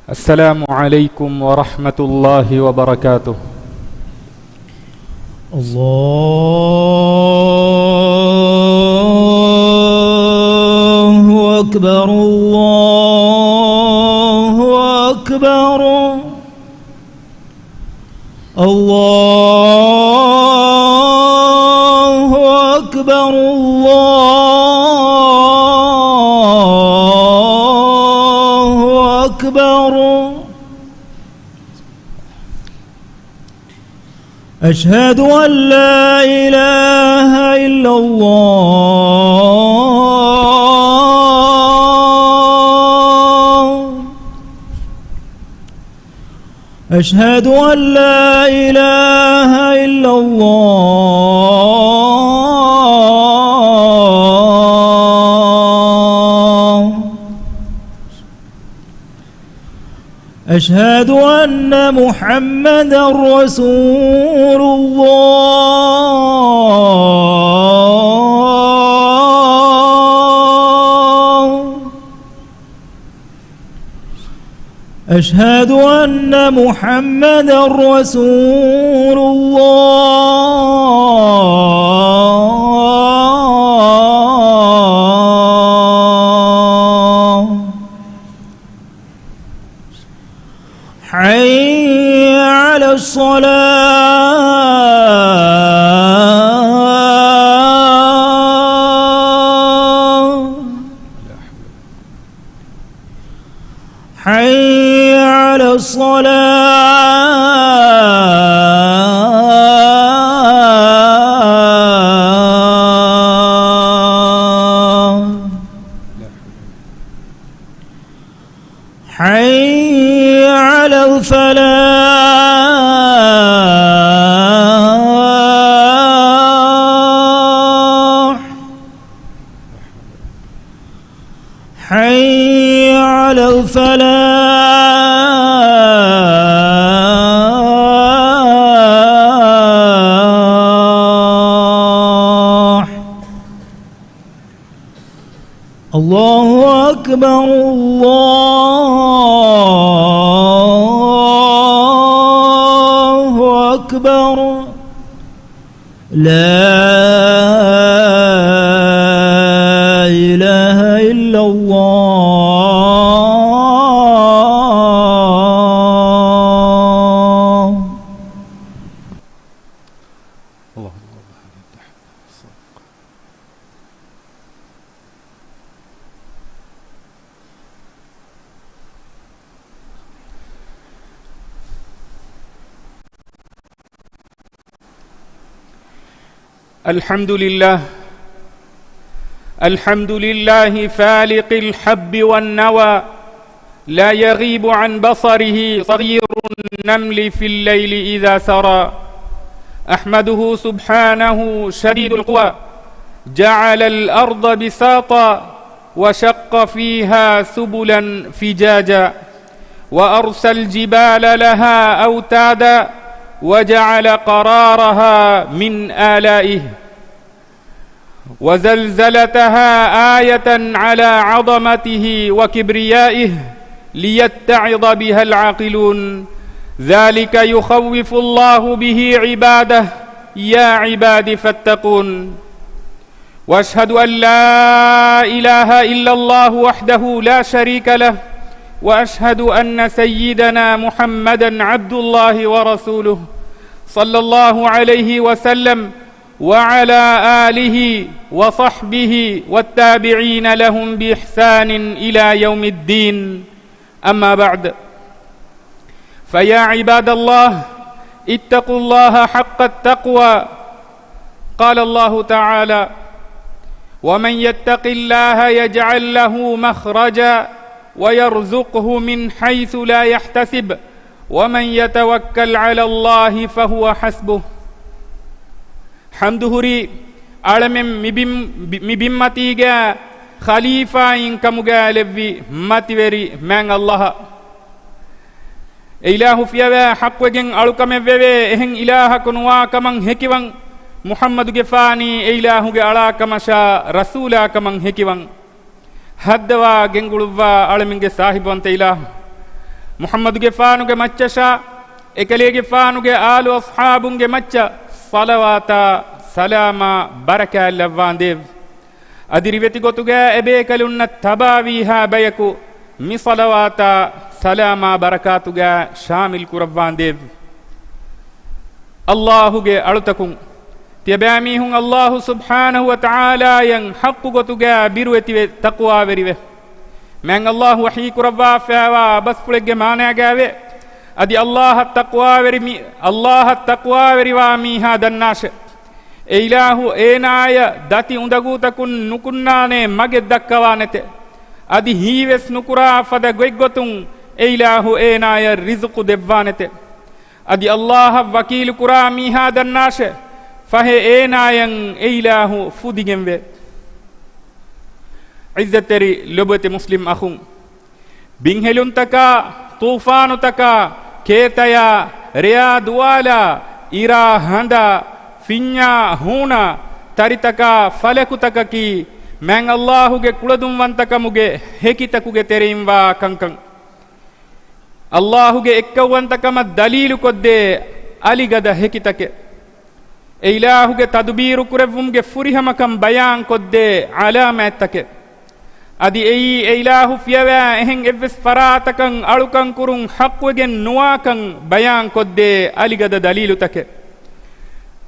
السلام عليكم ورحمة الله وبركاته. الله أكبر الله أكبر الله أكبر الله أكبر. أشهد أن لا إله إلا الله. أشهد أن لا إله إلا الله. أشهد أن محمدا رسول الله. أشهد أن محمدا رسول الله. حي على الصلاة. حي على الصلاة. حي على الفلاح. حي على الفلاح. الله أكبر الله أكبر. لا إله إلا الله. الحمد لله الحمد لله فالق الحب والنوى، لا يغيب عن بصره صغير النمل في الليل إذا سرى. أحمده سبحانه شديد القوى، جعل الأرض بساطا وشق فيها سبلا فجاجا، وأرسى الجبال لها أوتادا وجعل قرارها من آلائه، وزلزلتها آية على عظمته وكبريائه ليتعظ بها العاقلون. ذلك يخوف الله به عباده، يا عباد فاتقون. واشهد أن لا إله إلا الله وحده لا شريك له، وأشهد أن سيدنا محمدا عبد الله ورسوله صلى الله عليه وسلم وعلى آله وصحبه والتابعين لهم بإحسان إلى يوم الدين. أما بعد، فيا عباد الله اتقوا الله حق التقوى. قال الله تعالى: ومن يتق الله يجعل له مخرجا ويرزقه من حيث لا يحتسب ومن يتوكل على الله فهو حسبه. حمدهري ألمم مبمتيجا خليفة إن كمجا لبي ماتيري من الله إله فيها حق وجن ألوكم بيه إهن إله كنوا كمان هكيوان محمد جفاني إله جعلا كمشا رسولا كمان هكيوان هدوا جنغلوا ألمنج صاحبان تيلا ಮುಹಮ್ಮದ್ಗೆ ಫಾನುಗೆ ಮಚ್ಚಶಾ ಎಕಲೆಗೆ ಫಾನುಗೆ ಆಲು ಅಸ್ಹಾಬುಂಗೆ ಮಚ್ಚ ಸಲವಾತ ಸಲಾಮ ಬರಕಾಲ್ಲವ್ವಾಂದೇವ್ ಅದಿರಿವೆತಿ ಗೊತ್ತುಗೆ ಎಬೇ ಕಲುನ್ನ ತಬಾವೀಹಾ ಬಯಕು ಮಿ ಸಲವಾತ ಸಲಾಮ ಬರಕಾತುಗೆ ಶಾಮಿಲ್ ಕುರವ್ವಾಂದೇವ್ ಅಲ್ಲಾಹುಗೆ ಅಳುತಕುಂ ತ್ಯಬ್ಯಾಮೀಹುಂ ಅಲ್ಲಾಹು ಸುಬ್ಹಾನಹು ವ ತಆಲಾ ಯಂ ಹಕ್ಕು ಗೊತ್ತುಗೆ ಬಿರುವೆತಿವೆ ತಕ್ವಾವೆರಿವೆ ಮ್ಯಾಂಗ್ ಅಲ್ಲಾಹು ವಹೀ ಕುರವ್ವಾ ಫಾವಾ ಬಸ್ಪುಳೆಗೆ ಮಾನಾಗಾವೆ ಅದಿ ಅಲ್ಲಾಹ ತಕ್ವಾವೆರಿವಾ ಮೀಹಾ ದನ್ನಾಶ ಎ ಇಲಾಹು ಏನಾಯ ದತಿ ಉಂದಗೂತಕುನ್ ನುಕುನ್ನಾನೆ ಮಗೆ ದಕ್ಕವಾನೆತೆ ಅದಿ ಹೀವೆಸ್ ನುಕುರಾ ಫದ ಗೊಯ್ಗೊತುಂ ಎ ಇಲಾಹು ಏನಾಯ ರಿಜುಕು ದೆವ್ವಾನೆತೆ ಅದಿ ಅಲ್ಲಾಹ ವಕೀಲು ಕುರಾ ಮೀಹಾ ದನ್ನಾಶ ಫಹೆ ಏನಾಯಂ ಎ ಇಲಾಹು ಫುದಿಗೆಂವೆ ಇಜ್ಜತೆರಿ ಲೊಬತೆ ಮುಸ್ಲಿಂ ಅಹುಂ ಬಿಂಹೆಲುಂತಕ ತೂಫಾನುತಕ ಕೇತಯ ರಿಯಾ ದುವಾಲ ಇರಾ ಹಂದ ಫಿನ್ಯಾ ಹೂಣ ತರಿತಕ ಫಲಕುತಕಕಿ ಮ್ಯಾಂಗ್ ಅಲ್ಲಾಹುಗೆ ಕುಳದುಂವಂತಕಮುಗೆ ಹೆಕಿತಕುಗೆ ತೆರೆಯಿಂವಾ ಕಂಕಂ ಅಲ್ಲಾಹುಗೆ ಎಕ್ಕವಂತಕಮ ದಲೀಲು ಕೊದ್ದೆ ಅಲಿಗದ ಹೆಕಿತಕೆ ಎ ಇಲಾಹುಗೆ ತದುಬೀರು ಕುರೆವ್ವುಂಗೆ ಫುರಿಹಮಕಂ ಬಯಾನ್ ಕೊದ್ದೆ ಅಲಾಮೆತ್ತಕೆ ಅದಿ ಎ ಇಲಾಹು ಫಿಯವ್ಯಾ ಎಹೆಂ ಎವ್ವೆಸ್ ಫರಾತಕಂ ಅಳುಕಂ ಕುರುಂ ಹಕ್ವೆಗೆ ನುವಾಕಂ ಬಯಾನ್ ಕೊದ್ದೆ ಅಲಿಗದ ದಲೀಲು ತಕೆ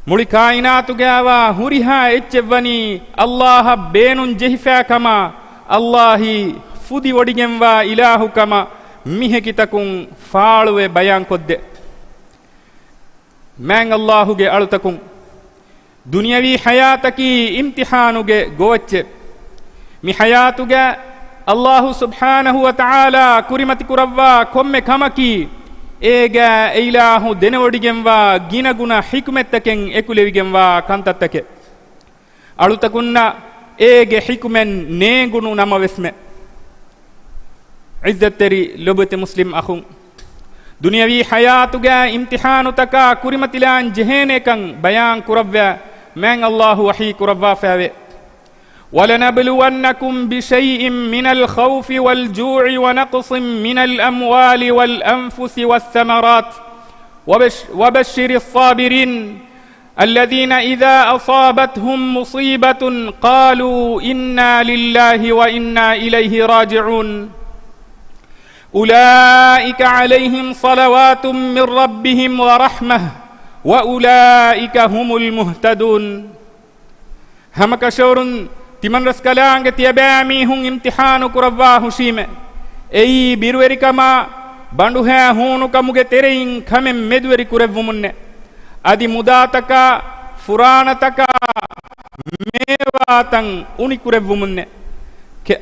ಮುಳಿ ಕಾಯಿನಾತುಗೆ ಅವ ಹುರಿಹಾ ಎಚ್ಚೆವ್ವನಿ ಅಲ್ಲಾಹ ಬೇನುನ್ ಜೆಹಿಫ್ಯಾ ಕಮ ಅಲ್ಲಾಹಿ ಫುದಿ ಒಡಿಗೆಂವ ಇಲಾಹು ಕಮ ಮಿಹೆಕಿತಕುಂ ಫಾಳುವೆ ಬಯಾನ್ ಕೊದ್ದೆ ಮ್ಯಾಂಗ್ ಅಲ್ಲಾಹುಗೆ ಅಳುತಕುಂ ದುನಿಯವಿ ಹಯಾತಕಿ ಇಮ್ತಿಹಾನುಗೆ ಗೋವಚ್ಚೆ ಮಿ ಹಯಾತುಗೆ ಅಲ್ಲಾಹು ಸುಬ್ಹಾನಹು ವ ತಆಲಾ ಕುರಿಮತಿ ಕುರವ್ವ ಕೊಮ್ಮೆ ಕಮಕಿ ಏಗ ಇಲಾಹು ದೆನವಡಿಗೆಂವ ಗಿನಗುಣ ಹಿಕ್ಮೆತ್ತಕೆಂ ಎಕುಲೆವಿಗೆಂವ ಕಂತತ್ತಕೆ ಅಳುತಕುನ್ನ ಏಗೆ ಹಿಕ್ಮೆನ್ ನೇಗುಣು ನಮವೆಸ್ಮೆ ಇಜ್ಜತ್ತೆರಿ ಲೊಬತೆ ಮುಸ್ಲಿಂ ಅಹುಂ ದುನಿಯವಿ ಹಯಾತುಗೆ ಇಮ್ತಿಹಾನು ತಕ ಕುರಿಮತಿಲಾನ್ ಜೆಹೇನೆಕಂ ಬಯಾನ್ ಕುರವ್ವ ಮ್ಯಾಂಗ್ ಅಲ್ಲಾಹು ವಹೀ ಕುರವ್ವ ಫಾವೆ وَلَنَبْلُوَنَّكُمْ بِشَيْءٍ مِّنَ الْخَوْفِ وَالْجُوعِ وَنَقْصٍ مِّنَ الْأَمْوَالِ وَالْأَنفُسِ وَالثَّمَرَاتِ وَبَشِّرِ الصَّابِرِينَ الَّذِينَ إِذَا أَصَابَتْهُمْ مُصِيبَةٌ قَالُوا إِنَّا لِلَّهِ وَإِنَّا إِلَيْهِ راجعون أُولَئِكَ عَلَيْهِمْ صَلَوَاتٌ مِّن رَّبِّهِمْ وَرَحْمَةٌ وَأُولَئِكَ هُمُ الْمُهْتَدُونَ ಹಮಕಶೋರುನ್ ತಿಮನ್ ರಸ್ಕಲಾಂಗೆ ತಿಯಬ್ಯಾಮಿ ಹುಂ ಇಮ್ತಿಹಾನು ಕುರವ್ವಾ ಹುಶೀಮೆ ಎಯಿ ಬಿರುವೆರಿಕಮ ಬಂಡುಹೆ ಹೂನು ಕಮುಗೆ ತೆರೆಯಿಂ ಖಮೆಂ ಮೆದುವೆರಿ ಕುರೆವ್ವು ಮುನ್ನೆ ಅದಿ ಮುದಾತಕ ಫುರಾಣತಕ ಮೇವಾತಂ ಉನಿ ಕುರೆವ್ವು ಮುನ್ನೆ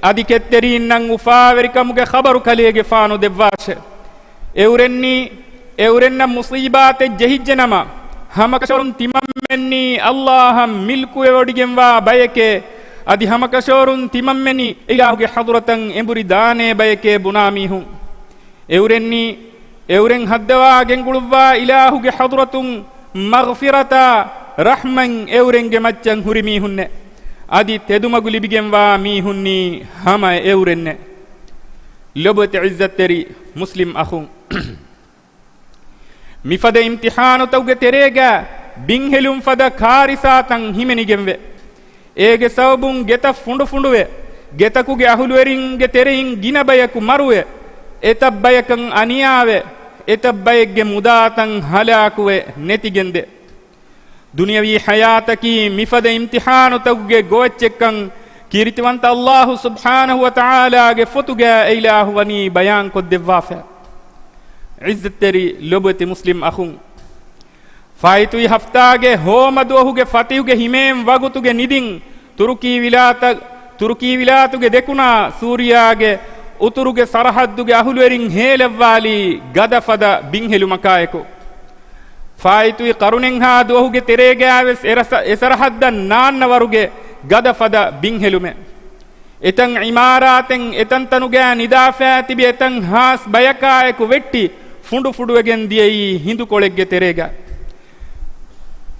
ಅದಿ ಕೆತ್ತೆರಿಯಿನ್ನಂ ಉಫಾವೆರಿಕಮುಗೆ ಖಬರು ಕಲಿಯಗೆ ಫಾನು ದೆವ್ವಾಶೆ ಎವರೆನ್ನ ಮುಸೀಬಾತೆ ಜಹಿಜ್ಜನಮ ಹಮಕಶೋರುನ್ ತಿಮಮ್ಮೆನ್ನಿ ಅಲ್ಲಾಹ ಮಿಲ್ಕುವೆ ಒಡಿಗೆಂವ ಬಯಕೆ ಅದಿ ಹಮಕಶೋರುನ್ ತಿಮಮ್ಮೆನಿ ಇಲಾಹುಗೆ ಹದುರತಂ ಎಂಬುರಿ ದಾನೆ ಬಯಕೆ ಬುನಾಮೀಹುಂ ಎವರೆನ್ ಹದ್ದವಾ ಗೆಂಗುಳುವ್ವ ಇಲಾಹುಗೆ ಹದುರತುಂ ಮಗ್ಫಿರತ ರಹ್ಮಂ ಎವರೆಂಗೆ ಮಚ್ಚಂ ಹುರಿಮೀಹುನ್ನೆ ಅದಿ ತೆದುಮಗುಲಿಬಿಗೆಂವ ಮೀಹುನ್ನಿ ಹಮ ಎವರೆನ್ನೆ ಲೊಬತೆ ಇಜ್ಜತ್ತೆರಿ ಮುಸ್ಲಿಂ ಅಹುಂ ಮಿಫದ ಇಮ್ತಿಹಾನು ತೌಗೆ ತೆರೆಗ ಬಿಂಹೆಲುಂ ಫದ ಖಾರಿಸಾತಂ ಹಿಮೆನಿಗೆಂವೆ ಏಗೆ ಸವಬುಂ ಗೆತ ಫುಂಡುವೆ ಗೆತಕುಗೆ ಅಹುಲುವೆರಿಂಗೆ ತೆರೆಯಿಂ ಗಿನಬಯಕು ಮರುವೆ ಎತಬ್ಬಯಕಂ ಅನಿಯಾವೆ ಎತಬ್ಬಯಗ್ಗೆ ಮುದಾತಂ ಹಲಾಕುವೆ ನೆತಿಗೆಂದೆ ದುನಿಯವಿ ಹಯಾತಕಿ ಮಿಫದ ಇಮ್ತಿಹಾನು ತೌಗೆ ಗೋಚೆಕ್ಕಂ ಕೀರ್ತಿವಂತ ಅಲ್ಲಾಹು ಸುಬ್ಹಾನಹು ವ ತಆಲಾಗೆ ಫುತುಗೆ ಇಲಾಹುವನಿ ಬಯಾನ್ ಕೊದ್ದೆವ್ವಾಫೆ ಇಜ್ಜತ್ತೆರಿ ಲೊಬತಿ ಮುಸ್ಲಿಂ ಅಹುಂ ಫಾಯಿತುಯಿ ಹಫ್ತಾಗೆ ಹೋಮದುಹುಗೆ ಫತಿಯುಗೆ ಹಿಮೇಂ ವಗುತುಗೆ ನಿದಿಂ ತುರುಕಿ ವಿಲಾತುಗೆ ದೆಕುನ ಸೂರ್ಯಾಗೆ ಉತುರುಗೆ ಸರಹದ್ದುಗೆ ಅಹುಲುವೆರಿಂ ಹೇಲೆವ್ವಾಲಿ ಗದಫದ ಬಿಂಹೆಲು ಮಕಾಯಕು ಫಾಯಿತುಯಿ ಕರುಣೆಂ ಹಾ ದುಹುಗೆ ತೆರೆಗೆ ಆವೆಸ್ ಎಸರಹದ್ದ ನಾನ್ನವರುಗೆ ಗದಫದ ಬಿಂಹೆಲುಮೆ ಎತಂ ಇಮಾರಾತೆಂ ಎತಂತನುಗೆ ನಿದಾಫೆ ತಿಬಿ ಎತಂ ಹಾಸ್ ಬಯಕಾಯಕು ವೆಟ್ಟಿ ಫುಡುವೆಗೆಂದಿಯೈ ಹಿಂದುಕೊಳೆಗ್ಗೆ ತೆರೆಗ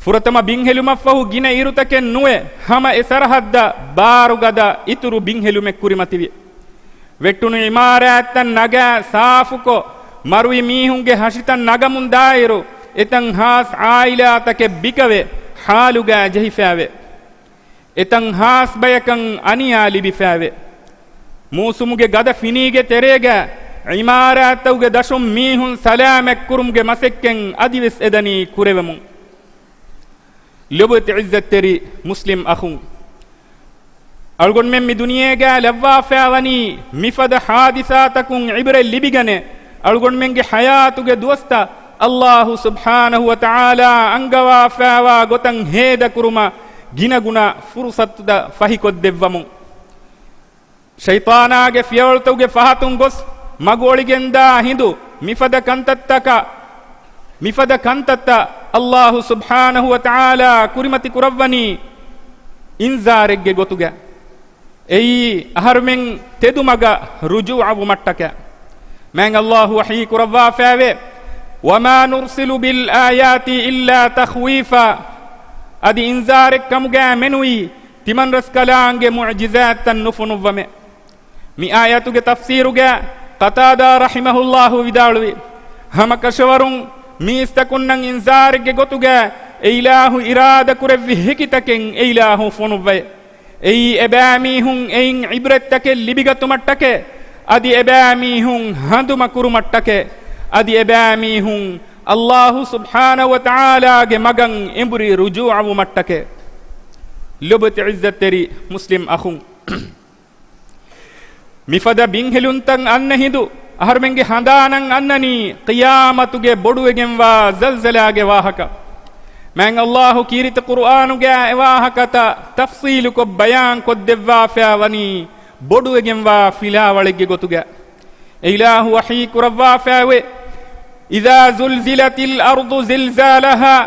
ಫುರತಮ ಬಿಂಹೆಲುಮಫಹು ಗಿನ ಇರುತಕೆ ನುವೆ ಹಮ ಎಸರಹದ್ದ ಬಾರುಗದ ಇತುರು ಬಿಂಹೆಲುಮೆ ಕುರಿಮತಿವಿ ವೆಟ್ಟುನು ಇಮಾರಾತನ್ ನಗ ಸಾಫುಕೊ ಮರುವಿ ಮೀಹುಂಗೆ ಹಸಿತನ್ ನಗಮುನ್ ದಾಯಿರು ಎತಂ ಹಾಸ್ ಆಯಿಲಾತಕೆ ಬಿಕವೆ ಹಾಲುಗ ಜಹಿಫಾವೆ ಎತಂ ಹಾಸ್ ಬಯಕಂ ಅನಿಯಾಲಿ ಬಿಫಾವೆ ಮೂಸುಮುಗೆ ಗದ ಫಿನಿಗೆ ತೆರೆಗೆ ಇಮಾರಾತವುಗೆ ದಶುಂ ಮೀಹುನ್ ಸಲಾಮೆಕ್ ಕುರುಮ್ಗೆ ಮಸೆಕ್ಕೆಂ ಅದಿವೆಸ್ ಎದನಿ ಕುರೆವೆಮುಂ ಲುಬತ್ ಇಜ್ಜತ್ತೆರಿ ಮುಸ್ಲಿಂ ಅಖುಂ ಅಳ್ಗೊಂಡ್ ಮೆಮ್ಮಿ ದುನಿಯೆಗೆ ಲವ್ವಾಫಾವನಿ ಮಿಫದ ಹಾದಿಸಾತಕುಂ ಇಬ್ರೆ ಲಿಬಿಗನೆ ಅಳ್ಗೊಂಡ್ ಮೆಂಗೆ ಹಯಾತುಗೆ ದೋಸ್ತ ಅಲ್ಲಾಹು ಸುಬ್ಹಾನಹು ವ ತಆಲಾ ಅಂಗವಾಫಾವ ಗೊತಂ ಹೇದ ಕುರುಮ ಗಿನಗುಣ ಫುರ್ಸತ್ತುದ ಫಹಿಕೊದ್ದೆವ್ವಮು ಶೈತಾನಾಗೆ ಫಿಯವಳ್ತುಗೆ ಫಹತುಂ ಗೊಸ್ ಮಗೋಳಿಗೆಂದ ಹಿಂದು ಮಿಫದ ಕಂತತ್ತ ಅಲ್ಲಾಹು ಸುಬ್ಹಾನಹು ವ ತಆಲಾ ಕುರಿಮತಿ ಕುರವ್ವನಿ ಇನ್ಜಾರೆಗ್ಗೆ ಗೊತುಗೆ ಎಯಿ ಅಹರ್ಮೆಂ ತೆದುಮಗ ರುಜು ಅವು ಮಟ್ಟಕ್ಕೆ ಮ್ಯಾಂಗ್ ಅಲ್ಲಾಹು ವಹಿ ಕುರವ್ವಾ ಫಾವೆ ವಮಾ ನುರ್ಸಿಲು ಬಿಲ್ ಆಯಾತಿ ಇಲ್ಲಾ ತಖ್ವೀಫಾ ಅದಿ ಇನ್ಜಾರೆಗ್ ಕಮುಗೆ ಮೆನುಯಿ ತಿಮನ್ ರಸ್ಕಲಾಂಗೆ ಮುಅಜಿಜಾತನ್ ನುಫುನುವ್ವಮೆ ಮಿ ಆಯಾತುಗೆ ತಫ್ಸೀರುಗೆ ಕತಾದಾ ರಹಿಮಹುಲ್ಲಾಹು ವಿದಾಳುವಿ ಹಮಕಶವರುಂ ಮೀಸ್ತಕುನ್ನಂ ಇನ್ಜಾರೆಗ್ಗೆ ಗೊತುಗೆ ಇಲಾಹು ಇರಾದ ಕುರೆವ್ವಿ ಹಿಕಿತಕೆಂ ಇಲಾಹು ಫುನುವ್ವೆ ಎಯಿ ಎಬಾಮೀಹುಂ ಎಯಿಂ ಇಬ್ರತ್ತಕೆ ಲಿಬಿಗತು ಮಟ್ಟಕೆ ಅದಿ ಎಬಾಮೀಹುಂ ಹಂದುಮ ಕುರು ಮಟ್ಟಕೆ ಅದಿ ಎಬಾಮೀಹುಂ ಅಲ್ಲಾಹು ಸುಬ್ಹಾನಹು ವ ತಆಲಾಗೆ ಮಗಂ ಎಂಬುರಿ ರುಜೂಅವು ಮಟ್ಟಕೆ ಲುಬತ್ ಇಜ್ಜತ್ತೆರಿ ಮುಸ್ಲಿಂ ಅಖುಂ ಮಿಫದ ಬಿಂಹೆಲುಂತಂ ಅನ್ನ ಹಿಂದು ಅಹರ್ಮೆಂಗೆ ಹಂದಾನಂ ಅನ್ನನಿ ಕಿಯಾಮತುಗೆ ಬೊಡುವೆಗೆಂವಾ ಜಲ್ಜಲಾಗೆ ವಾಹಕ ಮ್ಯಾಂಗ್ ಅಲ್ಲಾಹು ಕೀರಿತ ಕುರ್ಆನುಗೆ ವಾಹಕತ ತಫ್ಸೀಲು ಕೊ ಬಯಾನ್ ಕೊದ್ದೆವ್ವಾ ಫ್ಯಾವನಿ ಬೊಡುವೆಗೆಂವಾ ಫಿಲಾವಳಿಗೆ ಗೊತುಗೆ ಇಲಾಹು ವಹಿ ಕುರವ್ವಾ ಫ್ಯಾವೆ ಇದಾ ಜುಲ್ಜಿಲತಿಲ್ ಅರ್ದು ಜಿಲ್ಜಾಲಹಾ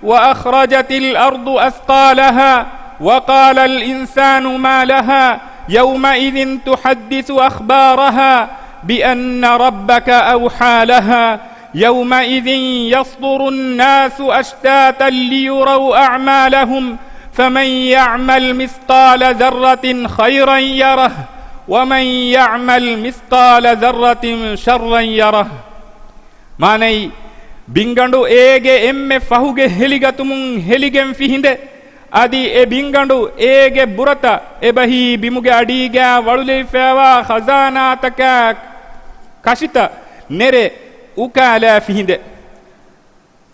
وأخرجت الأرض أثقالها وقال الإنسان ما لها يومئذ تحدث أخبارها بأن ربك أوحى لها يومئذ يصدر الناس أشتاتا ليروا أعمالهم فمن يعمل مثقال ذرة خيرا يره ومن يعمل مثقال ذرة شرا يره ماني ಬಿಂಗಂಡು ಏಗೆ ಎಮ್ಮೆ ಫಹುಗೆ ಹೆಲಿಗತುಮುಂ ಹೆಲಿಗೆಂ ಫಿಹಿಂದೆ ಅದಿ ಎ ಬಿಂಗಂಡು ಏಗೆ ಬುರತ ಎಬಹಿ ಬಿಮುಗೆ ಅಡಿಗೆ ವಳುಲೆ ಫೇವ ಖಜಾನಾತಕ ಕಶಿತ ನೆರೆ ಉಕಾಲ ಫಿಹಿಂದೆ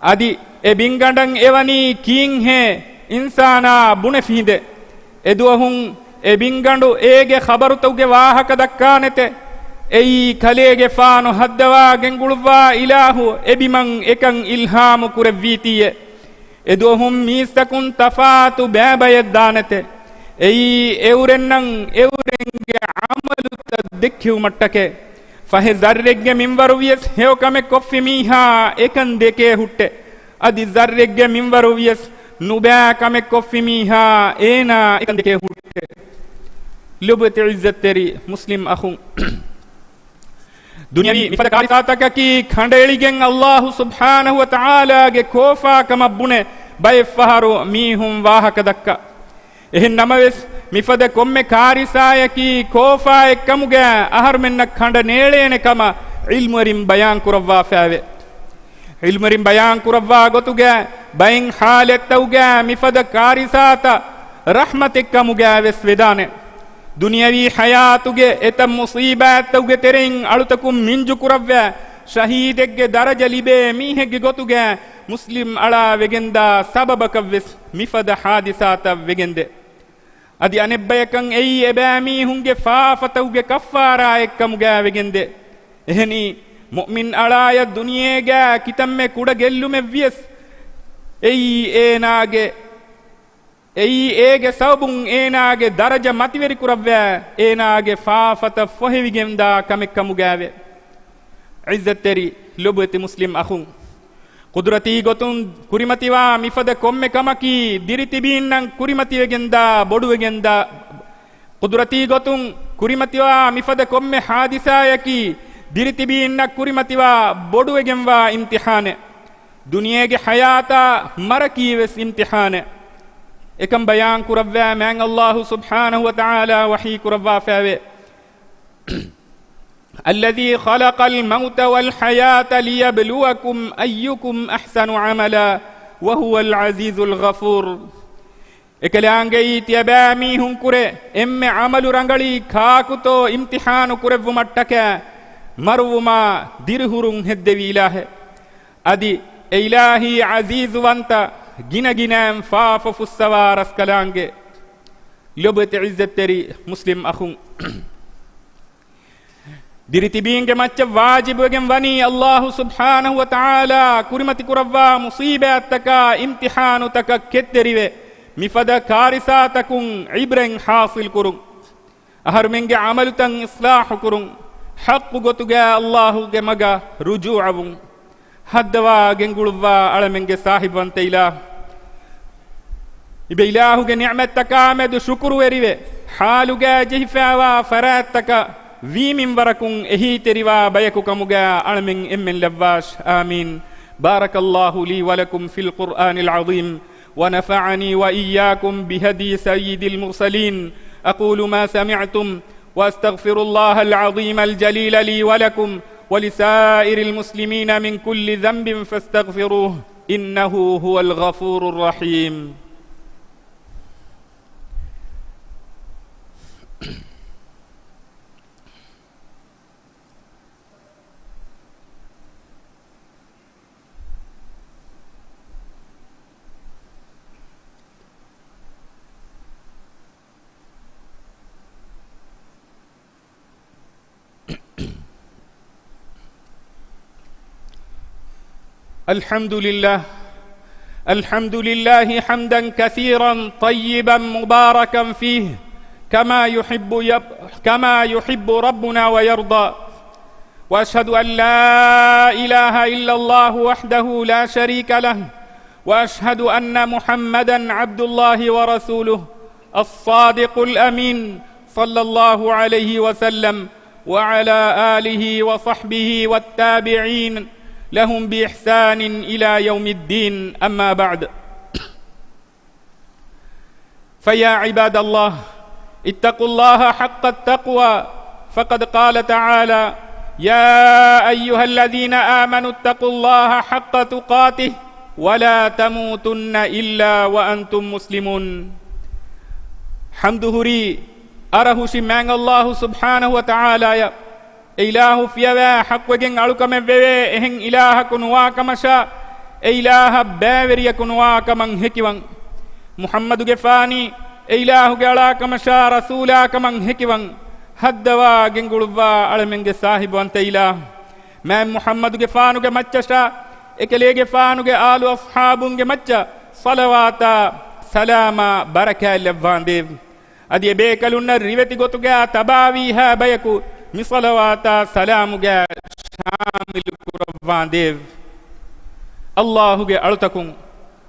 ಅದಿ ಎ ಬಿಂಗಂಡಂ ಎವನಿ ಕೀಂ ಹೆ ಇನ್ಸಾನ ಬುಣೆ ಫಿಹಿಂದೆ ಎದುಹುಂ ಎ ಬಿಂಗಂಡು ಏಗೆ ಖಬರು ತೌಗೆ ವಾಹಕ ದಕ್ಕಾನೆತೆ ಎಯಿ ಖಲೇಗೆ ಫಾನು ಹದ್ದವಾ ಗೆಂಗುಳುವಾ ಇಲಾಹು ಎಬಿಮಂ ಎಕಂ ಇಲ್ಹಾಮು ಕುರವೀತಿಯೆ ಎದುಹುಂ ಮೀಸ್ತಕುನ್ ತಫಾತು ಬ್ಯಾಬಯದ್ದಾನತೆ ಎಯಿ ಎವ್ರೆನ್ನಂ ಎವ್ರೆಂಗೆ ಅಮಲು ದಿಕ್ಕಿವು ಮಟ್ಟಕೆ ಫಹೆ ಜರ್ರೆಗ್ಗೆ ಮಿಂವರುವಿಯಸ್ ಹೇವಕಮೆ ಕೊಫ್ಫಿ ಮೀಹಾ ಎಕಂ ದೇಕೆ ಹುಟ್ಟೆ ಅದಿ ಜರ್ರೆಗ್ಗೆ ಮಿಂವರುವಿಯಸ್ ನುಬ್ಯಾ ಕಮೆ ಕೊಫ್ಫಿ ಮೀಹಾ ಏನಾ ಎಕಂ ದೇಕೆ ಹುಟ್ಟೆ ಲುಬತ್ ಇಜ್ಜತ್ತೆರಿ ಮುಸ್ಲಿಂ ಅಖುಂ ದುನಿಯಾವಿ ಮಿಫದ ಕಾರಿಸಾತಕಿ ಖಂಡೇಳಿಗೆಂ ಅಲ್ಲಾಹು ಸುಬ್ಹಾನಹು ವ ತಆಲಾಗೆ ಕೋಫಾ ಕಮಬ್ಬುನೆ ಬೈಫಹರು ಮೀಹುಂ ವಾಹಕದಕ್ಕ ಎಹಿನ್ ನಮವೆಸ್ ಮಿಫದ ಕೊಮ್ಮೆ ಕಾರಿಸಾಯಕಿ ಕೋಫಾ ಎಕ್ಕಮುಗೆ ಅಹರ್ಮೆನ್ನ ಖಂಡ ನೇಳೇನೆ ಕಮ ಇಲ್ಮರಿಂ ಬಯಾನ್ ಕುರವ್ವಾ ಫಾವೆ ಇಲ್ಮರಿಂ ಬಯಾನ್ ಕುರವ್ವಾ ಗೊತುಗೆ ಬೈನ್ ಹಾಲೆತ್ತವುಗೆ ಮಿಫದ ಕಾರಿಸಾತ ರಹ್ಮತೆಕ್ಕಮುಗೆ ವೆಸ್ ವೆದಾನೆ ದುನಿಯಾವಿ ಹಯಾತುಗೆ ಎತ ಮುಸೀಬಾತುಗೆ ತೆರೆಂ ಅಳುತಕುಂ ಮಿಂಜು ಕುರವ್ವ ಶಹೀದೆಗ್ಗೆ ದರಜ ಲಿಬೆ ಮೀಹೆಗ್ಗೆ ಗೊತುಗೆ ಮುಸ್ಲಿಂ ಅಳ ವೆಗೆಂದ ಸಬಬಕವ್ವೆಸ್ ಮಿಫದ ಹಾದಿಸಾತ ವೆಗೆಂದೆ ಅದಿ ಅನೆಬ್ಬಯಕಂ ಎಯಿ ಎಬಾಮಿ ಹುಂಗೆ ಫಾಫತವುಗೆ ಕಫಾರ ಎಕ್ಕಮುಗೆ ವೆಗೆಂದೆ ಎಹನಿ ಮುಅ್ಮಿನ್ ಅಳಾಯ ದುನಿಯೆಗೆ ಕಿತಮ್ಮೆ ಕುಡ ಗೆಲ್ಲುಮೆ ವಿಯಸ್ ಎಯಿ ಏನಾಗೆ ಎಯಿ ಏಗೆ ಸೌಬುಂ ಏನಾಗೆ ದರಜ ಮತಿವೆರಿ ಕುರವ್ವೆ ಏನಾಗೆ ಫಾಫತ ಫೊಹೆವಿಗೆಂದ ಕಮೆಕ್ಕಮುಗಾವೆ ಇಜ್ಜತ್ತೆರಿ ಲುಬತಿ ಮುಸ್ಲಿಂ ಅಖುಂ ಕುದ್ರತಿ ಗೊತುಂ ಕುರಿಮತಿವಾ ಮಿಫದ ಕೊಮ್ಮೆ ಕಮಕಿ ದಿರಿತಿಬೀನ್ನಂ ಕುರಿಮತಿವೆಗೆಂದ ಬೊಡುವೆಗೆಂದ ಕುದ್ರತಿ ಗೊತುಂ ಕುರಿಮತಿವಾ ಮಿಫದ ಕೊಮ್ಮೆ ಹಾದಿಸಾಯಕಿ ದಿರಿತಿಬೀನ್ನ ಕುರಿಮತಿವಾ ಬೊಡುವೆಗೆಂವಾ ಇಮ್ತಿಹಾನೆ ದುನಿಯೆಗೆ ಹಯಾತ ಮರಕೀವೆಸ್ ಇಮ್ತಿಹಾನೆ एकम बयान कुरव्वा मैंग अल्लाह सुब्हानहु व तआला वही कुरव्वा फावे الذي خلق الموت والحياة ليبلوكم أيكم أحسن عملا وهو العزيز الغفور. එකලංගෙයි තියබෑ මීහුන් කුරේ එම්මෙ අමලු රංගලි කාකුතෝ ඉම්තිහානු කුරෙව්ව මට්ටක මරුවුමා දිරහුරුන් හෙද්දෙවීලාහ අදි ඉලාහි අසීසුවන්ත ගිනගිනම් ෆාෆුස්සවා රස්කලංගේ ලොබත ඉස්සතෙරි මුස්ලිම් අඛුන් දිරිතිබීන්ගේ මච්ච වාජිබගෙන් වනි අල්ලාහ් සුබ්හානහු වතාලා කුරිමති කුරවවා මුසීබතක ඉම්තිහානු තක කෙද්දරිවේ මිෆද කාරිසාතකුන් ඉබ්‍රෙන් හාසිල් කුරුන් අහර්මෙන්ගේ අමලුතන් ඉස්ලාහ් කුරුන් හක්කු ගොතුගේ අල්ලාහ්ගේ මග රුජූඅවුන් හද්දවා ගෙන්ගුළුවා අලමෙන්ගේ සාහිබ්වන්තයිලා ඉබේ ඉලාහුගේ නිඅමතක මෙදු ශුක්රු වෙරිවේ හාලුගේ ජිහ්ෆාවා ෆරාත්තක වීමින් වරකුන් එහි තෙරිවා බයකු කමුගේ අලමෙන් එම්මෙන් ලබ්වාෂ් ආමීන් බාරකල්ලාහු ලී වලකුම් ෆිල් කුර්ආනිල් අසීම් ونفعني وإياكم بهدي سيد المرسلين. أقول ما سمعتم وأستغفر الله العظيم الجليل لي ولكم ولسائر المسلمين من كل ذنب فاستغفروه إنه هو الغفور الرحيم. الحمد لله حمدا كثيرا طيبا مباركا فيه كما يحب ربنا ويرضى. وأشهد أن لا إله إلا الله وحده لا شريك له وأشهد أن محمدا عبد الله ورسوله الصادق الأمين صلى الله عليه وسلم وعلى آله وصحبه والتابعين لهم بإحسان إلى يوم الدين. أما بعد فيا عباد الله اتقوا الله حق التقوى فقد قال تعالى يا أيها الذين آمنوا اتقوا الله حق تقاته ولا تموتن إلا وأنتم مسلمون. حمدهري أرهش من الله سبحانه وتعالى إله فيها حق وجن علوكم بيه إهن إله كنوا كمشا إله بابري كنوا كمن هكوان محمد جفاني إله جلا كمشا رسولا كمن هكوان هدوا جنقلوا على من جساهب وانت إله ما محمد جفانو جمتشا إكلي جفانو جآل أصحابو جمتشا صلواتا سلاما بركة لفان ديف أدي بيكلونا ريوتي غوتوغا تباويها بيكو මිසලවාතා සලාමුගේ ශාමිල් කුරවාන් දේව අල්ලාහුගේ අලුතකුන්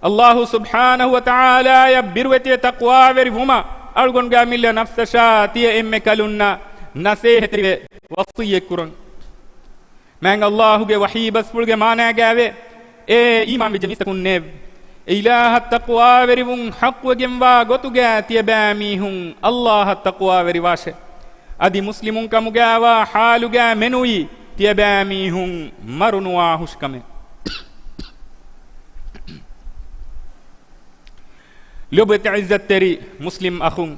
අල්ලාහ් සුබ්හානහු වතාලා ය බිර්වතිය තක්වා වෙරි වුමා අල්ගොන්ගා මිල්ල නෆ්සෂා තිය එම්මෙ කලුන්නා නසීහතිවේ වසිය කුරන් මං අල්ලාහුගේ වහී බස්පුල්ගේ මානා ගාවේ ඒ ඊමාන් විජමිස්තකුන් නේව ඉලාහ තක්වා වෙරි වුන් හක් වගෙන් වා ගොතුගා තිය බෑමීහුන් අල්ලාහ් තක්වා වෙරි වාෂේ අදි මුස්ලිමුන් කමුගාවා හාලුගා මෙනුයි තියබෑමීහුන් මරුණුවා හුෂ්කමෙ ලොබත ඉස්සතෙරි මුස්ලිම් අඛුන්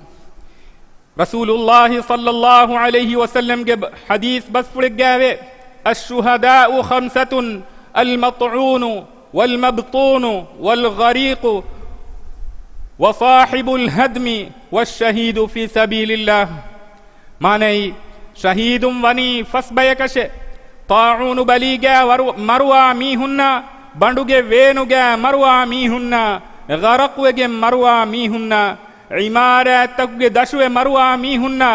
රසූලුල්ලාහි සල්ලල්ලාහු අලයිහි වසල්ලම් ගේ හදීස් බස් පුලගාවේ අෂ්ෂුහදාඋ ඛම්සතුන් අල්මත්උන් වල්මබ්තූන් වල්ගරීක් වසාහිබුල් හද්මි වෂ්ෂහීදු ෆී සබීලිල්ලාහ්. मानई शहीदुम वनी फस्बयकशे ताऊनु बलीगे मरुआ मीहुन्ना बंडुगे वेनुगे मरुआ मीहुन्ना गरक़वेगे मरुआ मीहुन्ना इमारतुगे दशवे मरुआ मीहुन्ना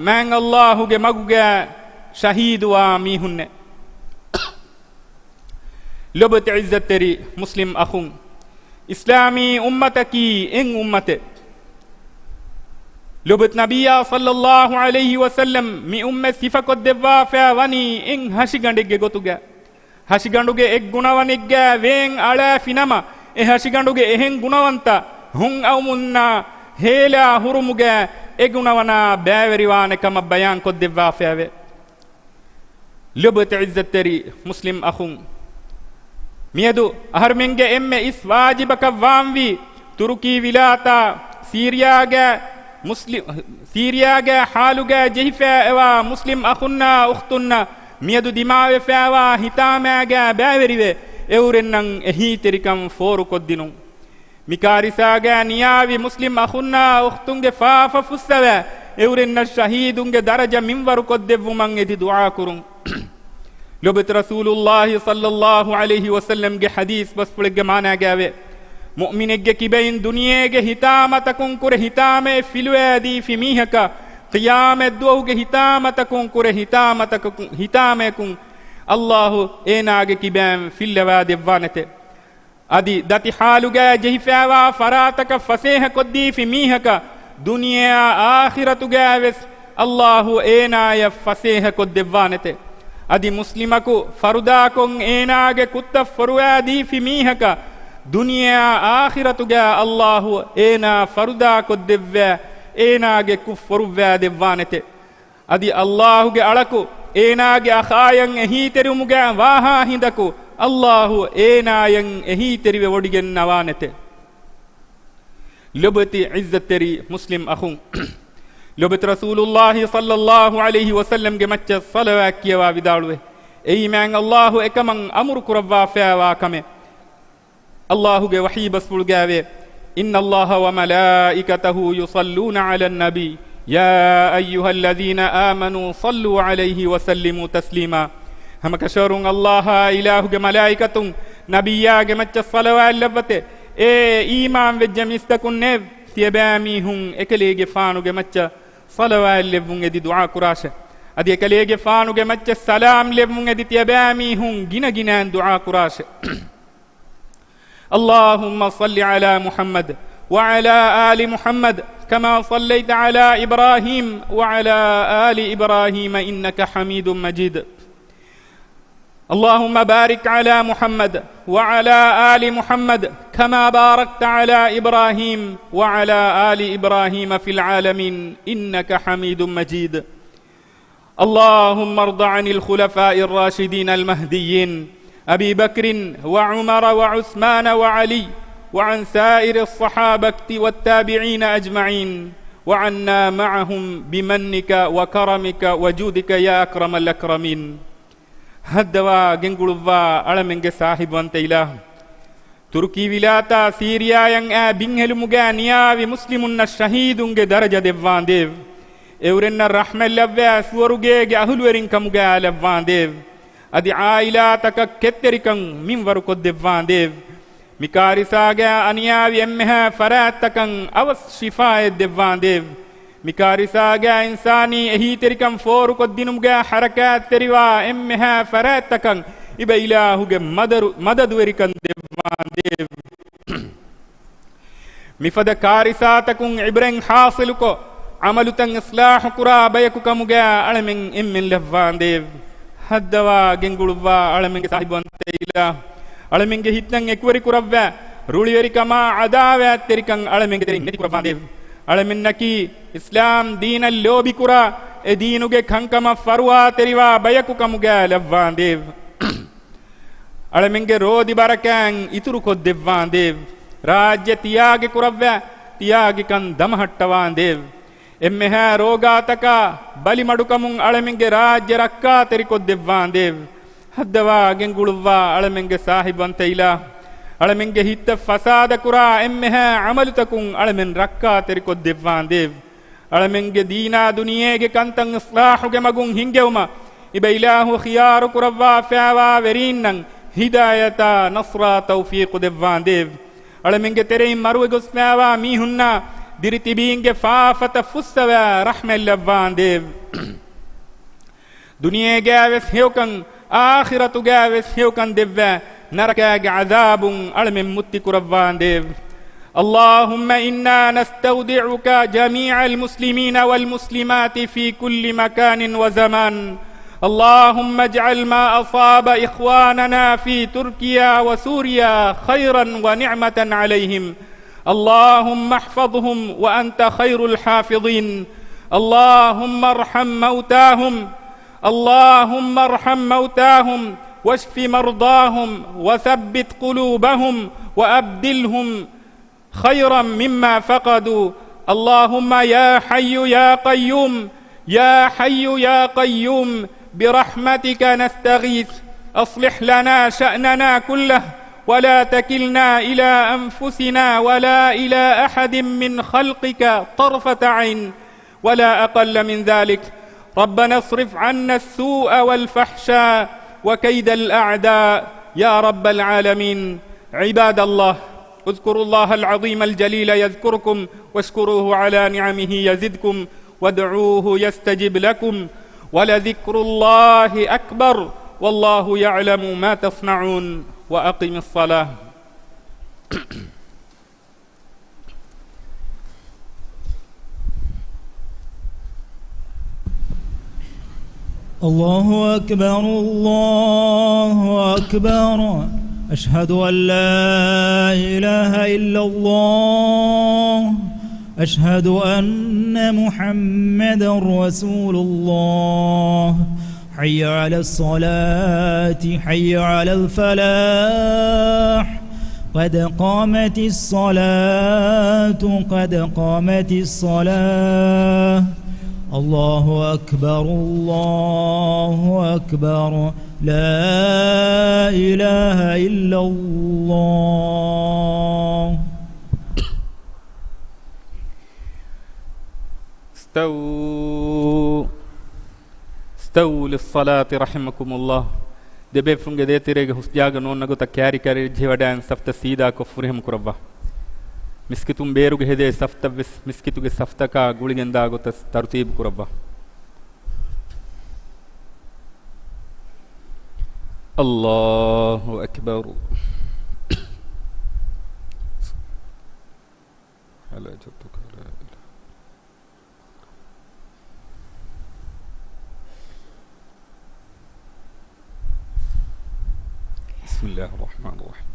मैंग अल्लाहुगे मगुगे शहीदुआ मीहुन्ने लुबत इज्जत तेरी मुस्लिम अखुं इस्लामी उम्मत की इन उम्मते لبت نبيا صلى الله عليه وسلم مي أمة صفة قد دفع وني إن هشيغاندك غوتوغا هشيغاندوغا إك غناوانيغا وين على فينما إه هشيغاندوغا إهن غناوانتا هون أو منا هيلا هرموغا إك غناوانا باوريوان كما بيان قد دفع لبت عزتري مسلم أخون ميدو أهرمنجة إمّا إس واجبك واموي تركي ولاتا سيرياغا حالوغا جهفا إوا مسلم أخونا أختنا ميدو دماغ فاوا هتاماغا باوريوه එවුරෙන්නම් එහි තෙරිකම් ෆෝරු කොද්දිනු මිකාරිසාගේ නියාවි මුස්ලිම් අඛුන්නා උඛ්තුන්ගේ ෆාෆ ෆුස්සව එවුරෙන්න ශහීදුන්ගේ දරජා මින්වරු කොද්දෙව්වු මං එදි දුආ කුරුන් ලොබත රසූලුල්ලාහි සල්ලල්ලාහු අලයිහි වසල්ලම්ගේ හදීස් බස් පුලෙග්ගේ මානාගාවේ මුමිනෙක්ගේ කිබෙයින් දුනියේගේ හිතාමතකුන් කුර හිතාමේ ෆිලුවෑදී ෆිමීහක ඛියාමෙ දුවුගේ හිතාමතකුන් කුර හිතාමේකුන් අල්ලාහු ඒනාගේ කිබෑම් ෆිල්ලවා දෙවනත අදි දති හාලුගේ ජහිෆාවා ෆරාතක ෆසේහ කොද්දී ෆිමීහක දුනියා ආඛිරතුගේ වෙස් අල්ලාහු ඒනාය ෆසේහ කොද්දෙවනත අදි මුස්ලිමකු ෆරුදාකොන් ඒනාගේ කුත්ත ෆරුවාදී ෆිමීහක දුනියා ආඛිරතුගේ අල්ලාහු ඒනා ෆරුදා කොද්දෙව්වා ඒනාගේ කුෆරුවා දෙවනත අදි අල්ලාහුගේ අලකු ඒනාගේ අඛායන් එහිතෙරුමුගේ වාහා හිඳකු අල්ලාහු ඒනායන් එහිතෙරිවෙ වඩිගෙන්නවා නැත ලොබති ඉස්සතෙරි මුස්ලිම් අඛුන් ලොබත රසූලුල්ලාහි සල්ලල්ලාහු අලයිහි වසල්ලම්ගේ මච්ච සලවා කියවා විදාළුවේ එයි මං අල්ලාහු එකමං අමුරු කුරවා ෆෑවා කමෙ අල්ලාහුගේ වහී බස්පුල් ගාවේ ඉන්නල්ලාහ ව මලායිකතහු යුසල්ලූන අලන් නබී يا أيها الذين آمنوا صلوا عليه وسلموا تسليما هم كشرون الله إله ملائكة نبيا جمت الصلوات لبته إيمان وجمستكن نب تيباميهم إكلي جفانو جمت صلوات لبون دي دعاء كراشه أدي إكلي جفانو جمت السلام لبون دي تيباميهم جنا جنا دعاء كراشه اللهم صل على محمد وعلى آل محمد كما صليت على إبراهيم وعلى آل إبراهيم إنك حميد مجيد اللهم بارك على محمد وعلى آل محمد كما باركت على إبراهيم وعلى آل إبراهيم في العالمين إنك حميد مجيد اللهم ارض عن الخلفاء الراشدين المهديين أبي بكر وعمر وعثمان وعلي وعن سائر الصحابة والتابعين أجمعين وعنا معهم بمنك وكرمك وجودك يا أكرم الأكرمين هدوا جنقلوا ألمنك صاحب وانت إله تركي ولاتا سيريا ين بينهل مغانيا ومسلمون الشهيدون درجة ديوان ديو اورن الرحمة لبوا سورجي أهل ورين كمغا لبوان ديو أدي عائلاتك كتركن من ورقود ديوان ديو මිකාරිසාගේ අනියාවි එම්මහ ෆරාත්තකන් අවස් ශිෆාය දෙවාන් දේව මිකාරිසාගේ ඉන්සානි එහි තෙරිකම් ෆෝරු කොද්දිනුම්ගේ හරකාත් තෙරිවා එම්මහ ෆරාත්තකන් ඉබ ඉලාහුගේ මදදු වෙරිකන් දෙවාන් දේව මිෆද කාරිසාතකුන් ඉබ්‍රෙන් හාසිලුකෝ අමලුතන් ඉස්ලාහ් කුරා බයකු කමුගේ අලමින් එම්මින් ලෙවාන් දේව හද්දවා ගෙන්ගුළුවා අලමින්ගේ සාහිබන්ත ඉලාහ අලමින්ගේ හිටන් එක්වරි කුරව්වා රුලිවරි කමා අදාවැත් තෙරිකන් අලමින්ගේ තෙරින් නෙති කුරව්වා දේව අලමින් නකි ඉස්ලාම් දීන ලෝබි කුරා එ දීනුගේ කංකම ෆරුවා තෙරිවා බයකු කමුගේ ලව්වා දේව අලමින්ගේ රෝදි බරකන් ඉතුරු කොත් දෙව්වා දේව රාජ්‍ය තියාගේ කුරව්වා තියාගේ කන් දමහට්ටවා දේව එම්මෙහ රෝගාතක බලි මඩුකමුන් අලමින්ගේ රාජ්‍ය රක්කා තෙරි කොත් දෙව්වා දේව හද්දවා ගෙන්ගුළුවා අලමෙන්ගේ සාහිබන්ත ඉලා අලමෙන්ගේ හිත ෆසාද කුරා එම්මෙහ අමලුතකුන් අලමෙන් රක්කා තෙරිකොත් දෙව්වාන් දේව අලමෙන්ගේ දීනා දුනියේගේ කන්තන් ඉස්ලාහුගේ මගුන් හිංගෙවම ඉබ ඉලාහු ඛියාරු කුරවා ෆාවා වෙරින්නන් හිදායතා නස්රා තෞෆීක් දෙව්වාන් දේව අලමෙන්ගේ තෙරින් මරුවේ ගොස් ෆාවා මීහුන්නා දිරිතිබීන්ගේ ෆාෆත ෆුස්සවා රහමෙල් ලව්වාන් දේව දුනියේගේ වෙස් හේවකන් آخرة جاوز هيوكان ديفا نركاج عذاب ألم متك ربان ديف اللهم إنا نستودعك جميع المسلمين والمسلمات في كل مكان وزمان اللهم اجعل ما أصاب إخواننا في تركيا وسوريا خيرا ونعمة عليهم اللهم احفظهم وأنت خير الحافظين اللهم ارحم موتاهم اللهم ارحم موتاهم واشف مرضاهم وثبت قلوبهم وأبدلهم خيرا مما فقدوا. اللهم يا حي يا قيوم، يا حي يا قيوم، برحمتك نستغيث، أصلح لنا شأننا كله ولا تكلنا إلى أنفسنا ولا إلى أحد من خلقك طرفة عين ولا أقل من ذلك. ربنا اصرف عنا السوء والفحشاء وكيد الأعداء يا رب العالمين. عباد الله، اذكروا الله العظيم الجليل يذكركم، واشكروه على نعمه يزدكم، وادعوه يستجب لكم، ولذكر الله أكبر، والله يعلم ما تصنعون. وأقم الصلاة. الله أكبر الله أكبر، أشهد أن لا إله إلا الله، أشهد أن محمدا رسول الله. حي على الصلاة، حي على الفلاح، قد قامت الصلاة، قد قامت الصلاة. الله أكبر الله أكبر، لا إله إلا الله. استووا للصلاة رحمكم الله. دبي فنجة ديتيريج حسجاغ نون نغو تكاري كاري جيودان سفت سيدا كفرهم كربا. مسكتم بيروغ هدي سفت مسكتوغ سفتكا غوليغندا غو ترتيب كربا. الله أكبر. على جدك لا إله. بسم الله الرحمن الرحيم.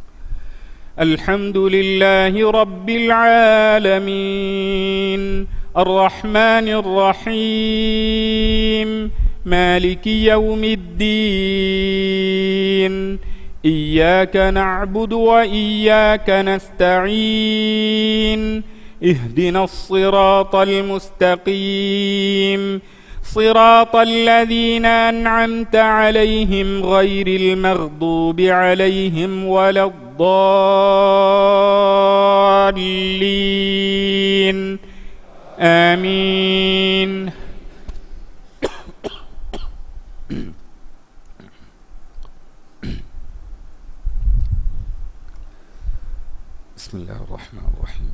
الحمد لله رب العالمين، الرحمن الرحيم، مالك يوم الدين، إياك نعبد وإياك نستعين، اهدنا الصراط المستقيم، صراط الذين أنعمت عليهم غير المغضوب عليهم ولا الضالين. آمين. بسم الله الرحمن الرحيم.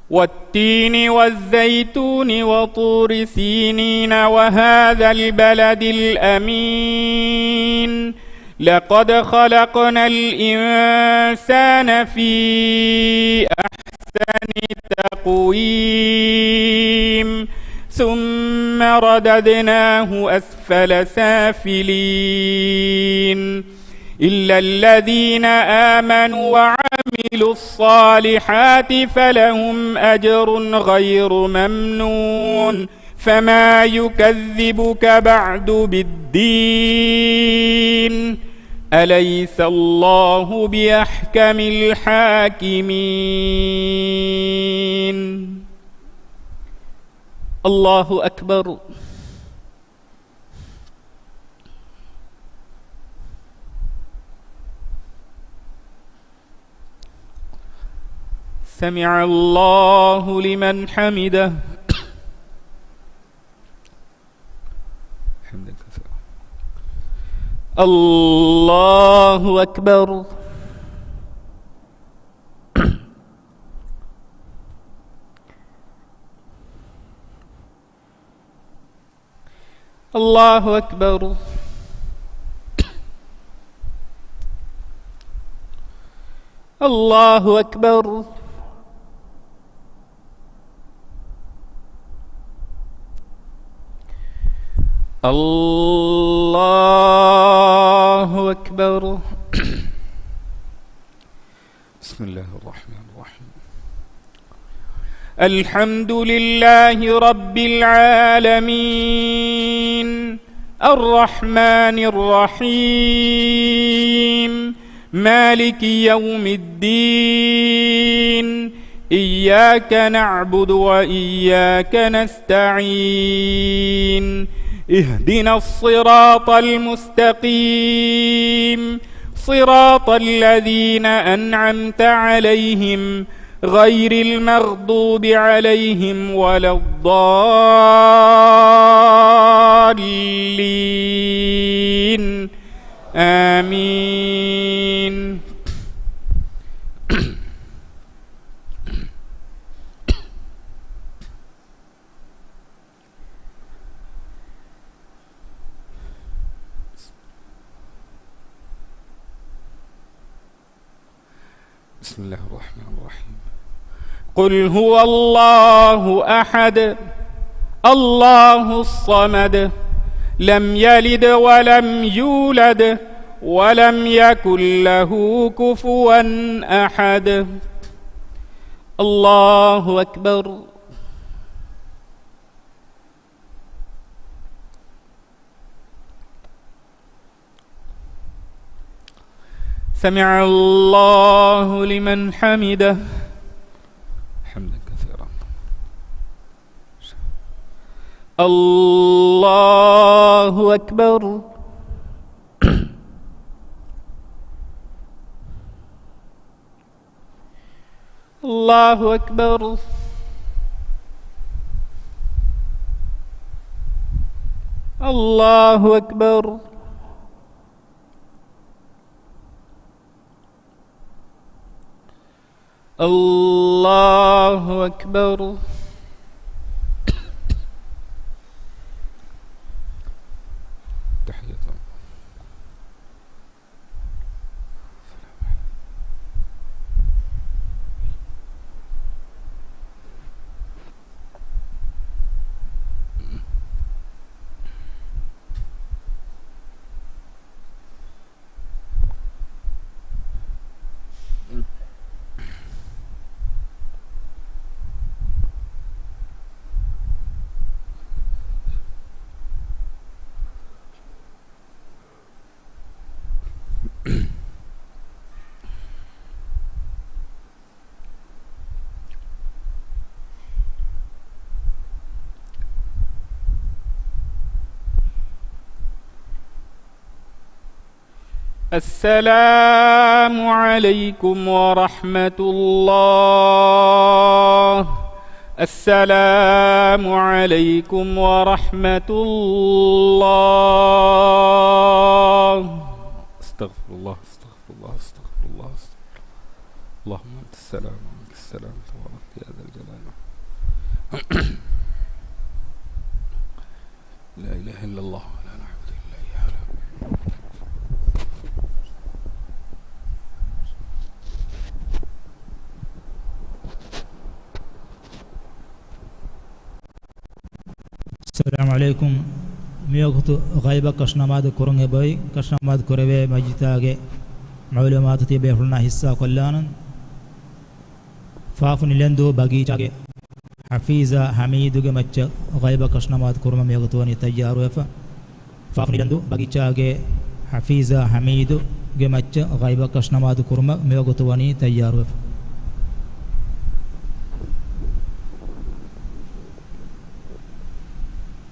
والتين والزيتون وطور سينين وهذا البلد الأمين، لقد خلقنا الإنسان في أحسن تقويم ثم رددناه أسفل سافلين، إلا الذين آمنوا وعملوا الصالحات فلهم أجر غير ممنون. فما يكذبك بعد بالدين، أليس الله بأحكم الحاكمين. الله أكبر. سمع الله لمن حمده. الله أكبر. الله أكبر. الله أكبر. الله أكبر. بسم الله الرحمن الرحيم. الحمد لله رب العالمين الرحمن الرحيم مالك يوم الدين إياك نعبد وإياك نستعين اهدنا الصراط المستقيم صراط الذين أنعمت عليهم غير المغضوب عليهم ولا الضالين آمين. بسم الله الرحمن الرحيم. قل هو الله أحد الله الصمد لم يلد ولم يولد ولم يكن له كفوا أحد. الله أكبر. سمع الله لمن حمده حمدا كثيرا. الله أكبر. الله أكبر. الله أكبر. الله أكبر. تحية السلام عليكم ورحمة الله. السلام عليكم ورحمة الله. استغفر الله استغفر الله استغفر الله استغفر الله. اللهم أنت السلام ومنك السلام تبارك يا ذا الجلال. لا إله إلا الله ولا نعبد إلا إياه. السلام عليكم. ميوغتو غيبة كشناماد كورن هبوي كشناماد كوربي مجتاعه معلومات تبي فلنا حصة كلنا فافن لندو باقيجاعه حفيظة حميد وجه مچ غيبة كشناماد كورم ميوغتو أني تيار وفا فافن لندو باقيجاعه حفيظة حميد وجه مچ غيبة كشناماد كورم ميوغتو أني تيار وفا.